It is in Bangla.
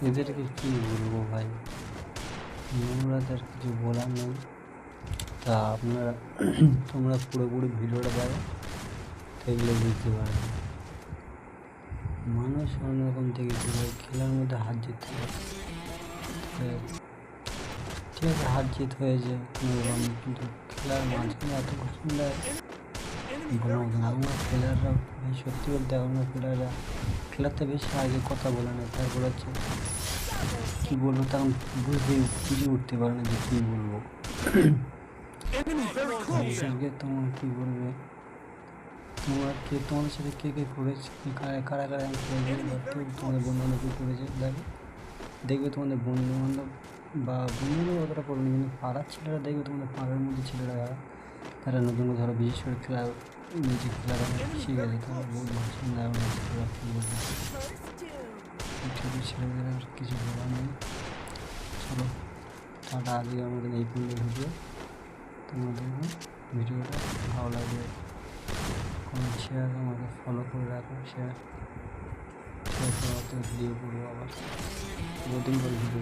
এদেরকে কী বলবো ভাই, নোংরাদের কিছু বলার নেই। তা আপনারা তোমরা পুরোপুরি ভিডিওটা দেখো, দেখলে বুঝতে পারবে। মানুষ অন্যরকম থেকে ভাই, খেলার মধ্যে হার জিত থাকে। ঠিক আছে, হার জিত হয়েছে কোনো ব্যাপার নেই, কিন্তু খেলার মাঝখানে এত ঘটনা বলার মতো না। আমরা প্লেয়াররা ভাই, সত্যি বলতে আমরা প্লেয়াররা খেলাতে বেশি আগে কথা বলে না, তারপর হচ্ছে কী বলবো তখন বুঝে উঠতে পারে না যে কী বলবো। এদেরকে তোমার কী বলবে, তোমাদের সাথে কে কে করেছে, কারা কারা করেছে, তোমাদের বন্ধু বান্ধব করেছে দেখবে তোমাদের বন্ধু বান্ধব বা বন্ধু বান্ধব অতটা করবে না, কিন্তু পাড়ার ছেলেরা দেখবে, তোমাদের পাড়ার মধ্যে ছেলেরা তারা নতুন করে ধরো বিশেষ করে নিজে খেলাটা শিখেছে, তারা বহুত ভালো ছেলেরা কী বলবে। ছেলেদের আর কিছু বলার নেই। চলো টাটা, আজকের মতন এই পর্যন্ত ভিডিও। তোমাদের ভিডিওটা ভালো লাগবে কমেন্ট শেয়ার, আমাকে ফলো করে রাখো, শেয়ার ভিডিও করবো আবার, বহুদিন পর ভিডিও